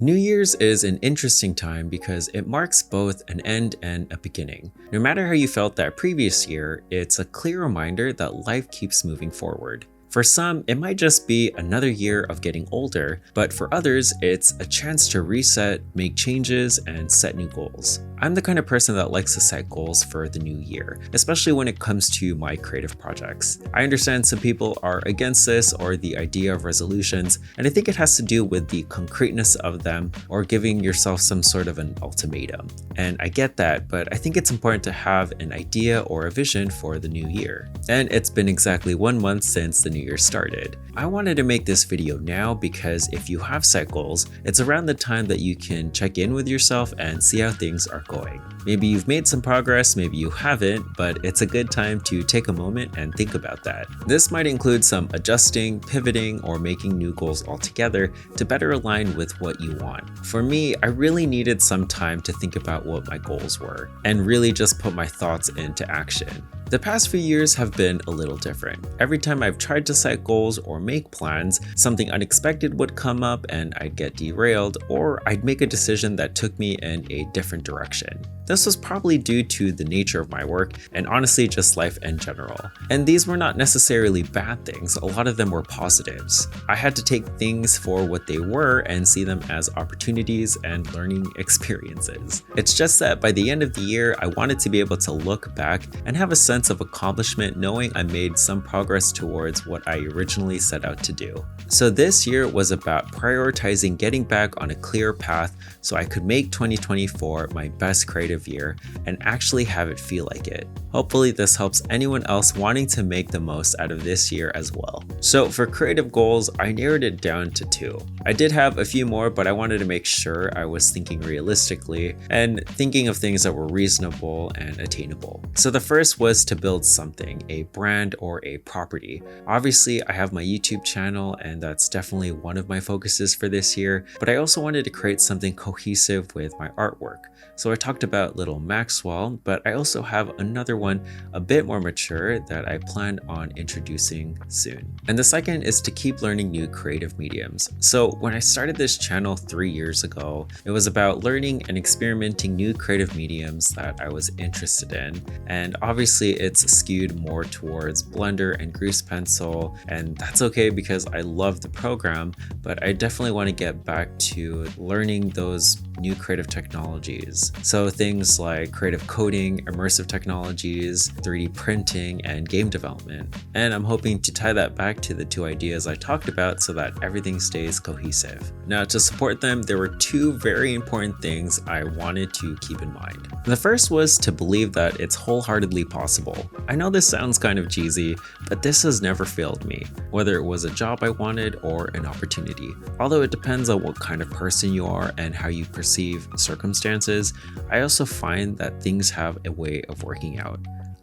New Year's is an interesting time because it marks both an end and a beginning. No matter how you felt that previous year, it's a clear reminder that life keeps moving forward. For some, it might just be another year of getting older, but for others, it's a chance to reset, make changes, and set new goals. I'm the kind of person that likes to set goals for the new year, especially when it comes to my creative projects. I understand some people are against this or the idea of resolutions, and I think it has to do with the concreteness of them or giving yourself some sort of an ultimatum. And I get that, but I think it's important to have an idea or a vision for the new year. And it's been exactly 1 month since the new year started. I wanted to make this video now because if you have set goals, it's around the time that you can check in with yourself and see how things are going. Maybe you've made some progress, maybe you haven't, but it's a good time to take a moment and think about that. This might include some adjusting, pivoting, or making new goals altogether to better align with what you want. For me, I really needed some time to think about what my goals were and really just put my thoughts into action. The past few years have been a little different. Every time I've tried to set goals or make plans, something unexpected would come up and I'd get derailed, or I'd make a decision that took me in a different direction. This was probably due to the nature of my work and honestly just life in general. And these were not necessarily bad things, a lot of them were positives. I had to take things for what they were and see them as opportunities and learning experiences. It's just that by the end of the year, I wanted to be able to look back and have a sense of accomplishment knowing I made some progress towards what I originally set out to do. So this year was about prioritizing getting back on a clear path so I could make 2024 my best creative year and actually have it feel like it. Hopefully this helps anyone else wanting to make the most out of this year as well. So for creative goals, I narrowed it down to 2. I did have a few more, but I wanted to make sure I was thinking realistically and thinking of things that were reasonable and attainable. So the first was to build something, a brand or a property. Obviously, I have my YouTube channel and that's definitely one of my focuses for this year, but I also wanted to create something cohesive with my artwork. So I talked about Little Maxwell, but I also have another one a bit more mature that I plan on introducing soon. And the second is to keep learning new creative mediums. So when I started this channel 3 years ago, it was about learning and experimenting new creative mediums that I was interested in. And obviously it's skewed more towards Blender and Grease Pencil, and that's okay because I love the program, but I definitely want to get back to learning those new creative technologies. So things like creative coding, immersive technologies, 3D printing, and game development. And I'm hoping to tie that back to the 2 ideas I talked about so that everything stays cohesive. Now, to support them, there were 2 very important things I wanted to keep in mind. The first was to believe that it's wholeheartedly possible. I know this sounds kind of cheesy, but this has never failed me, whether it was a job I wanted or an opportunity. Although it depends on what kind of person you are and how you perceive circumstances, I also find that things have a way of working out.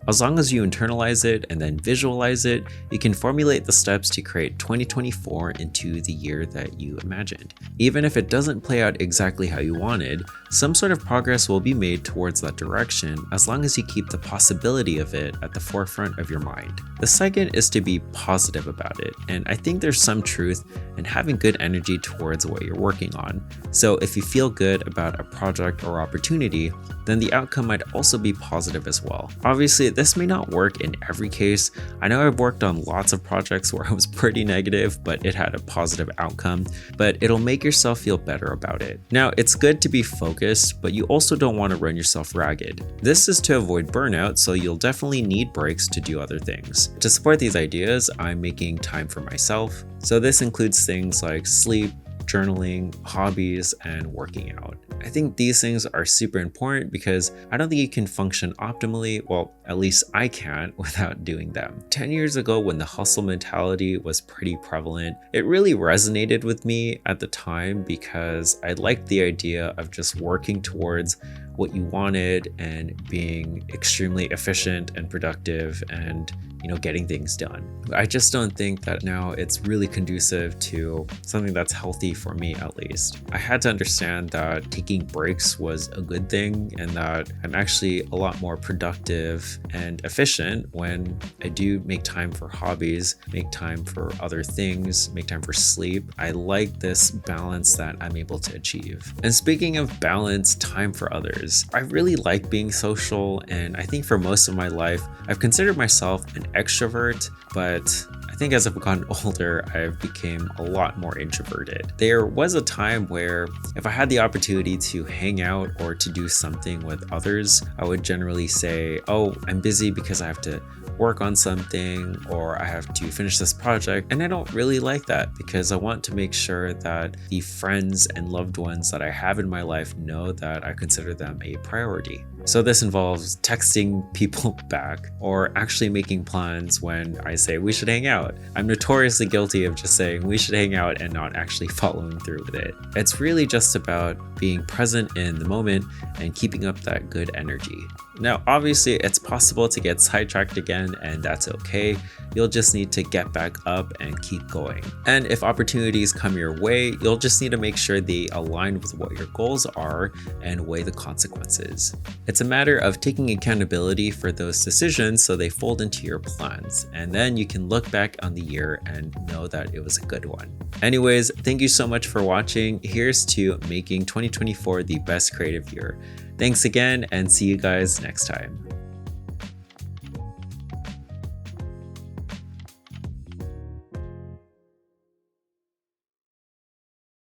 As long as you internalize it and then visualize it, you can formulate the steps to create 2024 into the year that you imagined. Even if it doesn't play out exactly how you wanted, some sort of progress will be made towards that direction as long as you keep the possibility of it at the forefront of your mind. The second is to be positive about it, and I think there's some truth in having good energy towards what you're working on. So if you feel good about a project or opportunity, then the outcome might also be positive as well. Obviously, this may not work in every case. I know I've worked on lots of projects where I was pretty negative, but it had a positive outcome, but it'll make yourself feel better about it. Now, it's good to be focused, but you also don't want to run yourself ragged. This is to avoid burnout, so you'll definitely need breaks to do other things. To support these ideas, I'm making time for myself. So this includes things like sleep, journaling, hobbies, and working out. I think these things are super important because I don't think you can function optimally, well, at least I can't, without doing them. 10 years ago, when the hustle mentality was pretty prevalent, it really resonated with me at the time because I liked the idea of just working towards what you wanted and being extremely efficient and productive and getting things done. I just don't think that now it's really conducive to something that's healthy for me, at least. I had to understand that taking breaks was a good thing and that I'm actually a lot more productive and efficient when I do make time for hobbies, make time for other things, make time for sleep. I like this balance that I'm able to achieve. And speaking of balance, time for others, I really like being social, and I think for most of my life, I've considered myself an extrovert, but I think as I've gotten older, I've become a lot more introverted. There was a time where if I had the opportunity to hang out or to do something with others, I would generally say, oh, I'm busy because I have to work on something or I have to finish this project. And I don't really like that because I want to make sure that the friends and loved ones that I have in my life know that I consider them a priority. So this involves texting people back or actually making plans when I say we should hang out. I'm notoriously guilty of just saying we should hang out and not actually following through with it. It's really just about being present in the moment and keeping up that good energy. Now, obviously, it's possible to get sidetracked again, and that's okay. You'll just need to get back up and keep going. And if opportunities come your way, you'll just need to make sure they align with what your goals are and weigh the consequences. It's a matter of taking accountability for those decisions so they fold into your plans, and then you can look back on the year and know that it was a good one. Anyways, thank you so much for watching. Here's to making 2024 the best creative year. Thanks again, and see you guys next time.